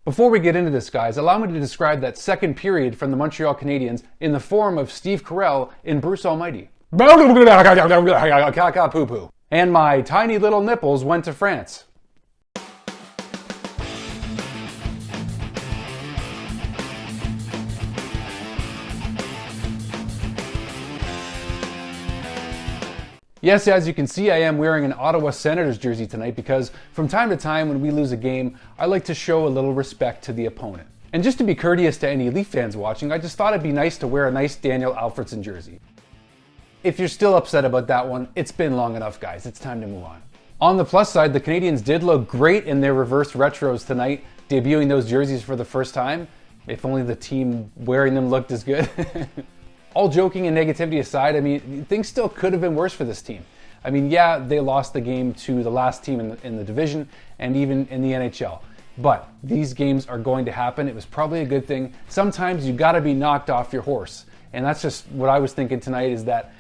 Before we get into this, guys, allow me to describe that second period from the Montreal Canadiens in the form of Steve Carell in Bruce Almighty. And my tiny little nipples went to France. Yes, as you can see, I am wearing an Ottawa Senators jersey tonight because from time to time when we lose a game, I like to show a little respect to the opponent. And just to be courteous to any Leaf fans watching, I just thought it'd be nice to wear a nice Daniel Alfredsson jersey. If you're still upset about that one, it's been long enough, guys. It's time to move on. On the plus side, the Canadiens did look great in their reverse retros tonight, debuting those jerseys for the first time. If only the team wearing them looked as good. All joking and negativity aside, I mean, things still could have been worse for this team. I mean, yeah, they lost the game to the last team in the division and even in the NHL. But these games are going to happen. It was probably a good thing. Sometimes you got to be knocked off your horse. And that's just what I was thinking tonight is that,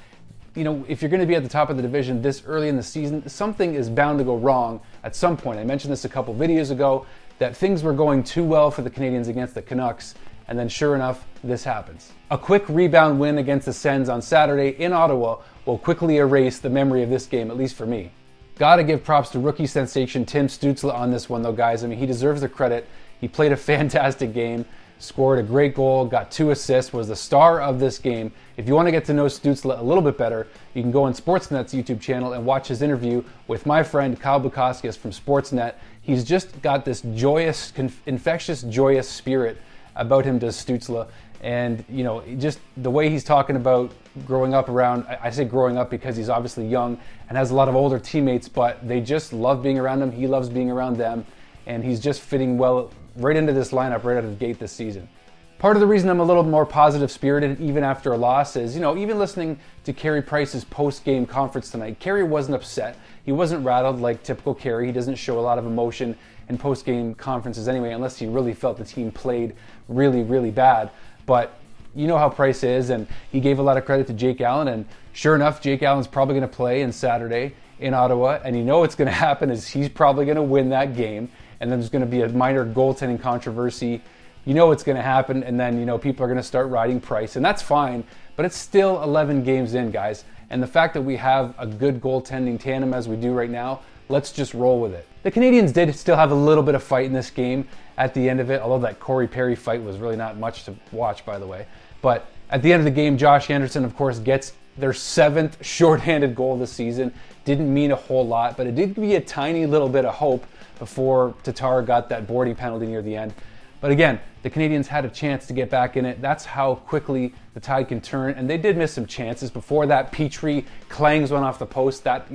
you know, if you're going to be at the top of the division this early in the season, something is bound to go wrong at some point. I mentioned this a couple videos ago, that things were going too well for the Canadiens against the Canucks. And then sure enough, this happens. A quick rebound win against the Sens on Saturday in Ottawa will quickly erase the memory of this game, at least for me. Gotta give props to rookie sensation Tim Stutzle on this one though, guys. I mean, he deserves the credit. He played a fantastic game, scored a great goal, got 2 assists, was the star of this game. If you want to get to know Stutzle a little bit better, you can go on Sportsnet's YouTube channel and watch his interview with my friend Kyle Bukauskas from Sportsnet. He's just got this joyous, infectious, joyous spirit about him, does Stutzle. And, you know, just the way he's talking about growing up around, I say growing up because he's obviously young and has a lot of older teammates, but they just love being around him. He loves being around them. And he's just fitting well right into this lineup right out of the gate this season. Part of the reason I'm a little more positive spirited even after a loss is, you know, even listening to Carey Price's post-game conference tonight, Carey wasn't upset. He wasn't rattled like typical Carey. He doesn't show a lot of emotion in post-game conferences anyway, unless he really felt the team played really, really bad. But you know how Price is, and he gave a lot of credit to Jake Allen, and sure enough, Jake Allen's probably going to play on Saturday in Ottawa, and you know what's going to happen is he's probably going to win that game, and then there's going to be a minor goaltending controversy. You know what's going to happen, and then, you know, people are going to start riding Price, and that's fine, but it's still 11 games in, guys, and the fact that we have a good goaltending tandem as we do right now, let's just roll with it. The Canadiens did still have a little bit of fight in this game at the end of it, although that Corey Perry fight was really not much to watch, by the way. But at the end of the game, Josh Anderson, of course, gets their 7th shorthanded goal this season. Didn't mean a whole lot, but it did give you a tiny little bit of hope before Tatar got that boarding penalty near the end. But again, the Canadiens had a chance to get back in it. That's how quickly the tide can turn, and they did miss some chances. Before that, Petrie clangs one off the post. That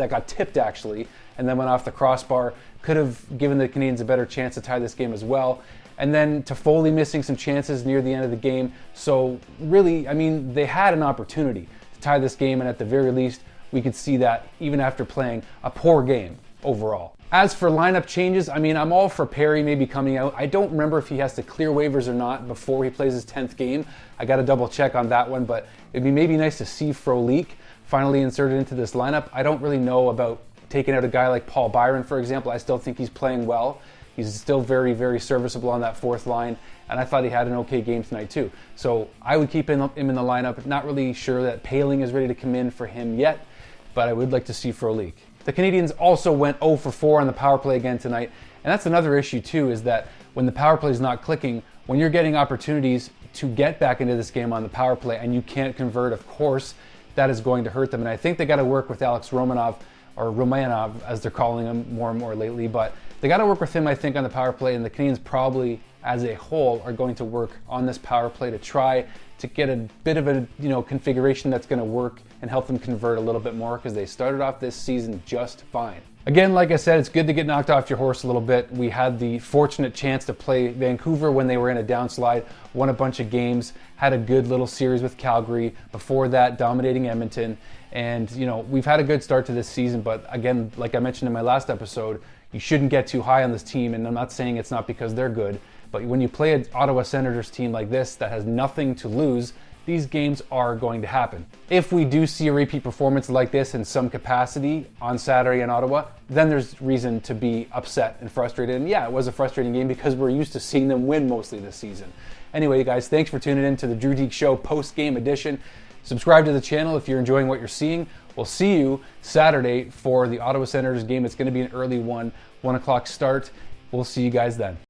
got tipped actually, and then went off the crossbar. Could have given the Canadiens a better chance to tie this game as well. And then Toffoli missing some chances near the end of the game. So really, I mean, they had an opportunity to tie this game, and at the very least, we could see that even after playing a poor game overall. As for lineup changes, I mean, I'm all for Perry maybe coming out. I don't remember if he has to clear waivers or not before he plays his 10th game. I got to double check on that one, but it'd be maybe nice to see Frolik finally inserted into this lineup. I don't really know about taking out a guy like Paul Byron, for example. I still think he's playing well. He's still very, very serviceable on that 4th line, and I thought he had an okay game tonight too. So I would keep him in the lineup. Not really sure that Poehling is ready to come in for him yet, but I would like to see Frolik. The Canadiens also went 0 for 4 on the power play again tonight, and that's another issue too, is that when the power play is not clicking, when you're getting opportunities to get back into this game on the power play and you can't convert, of course, that is going to hurt them. And I think they got to work with Alex Romanov, or Romanov as they're calling him more and more lately, but they got to work with him, I think, on the power play, and the Canadiens probably as a whole are going to work on this power play to try to get a bit of a, you know, configuration that's going to work and help them convert a little bit more, because they started off this season just fine. Again, like I said, it's good to get knocked off your horse a little bit. We had the fortunate chance to play Vancouver when they were in a downslide, won a bunch of games, had a good little series with Calgary, before that dominating Edmonton, and, you know, we've had a good start to this season, but again, like I mentioned in my last episode, you shouldn't get too high on this team, and I'm not saying it's not because they're good, but when you play an Ottawa Senators team like this that has nothing to lose, these games are going to happen. If we do see a repeat performance like this in some capacity on Saturday in Ottawa, then there's reason to be upset and frustrated. And yeah, it was a frustrating game because we're used to seeing them win mostly this season. Anyway, guys, thanks for tuning in to the Drew Deek Show post-game edition. Subscribe to the channel if you're enjoying what you're seeing. We'll see you Saturday for the Ottawa Senators game. It's going to be an early 1 o'clock start. We'll see you guys then.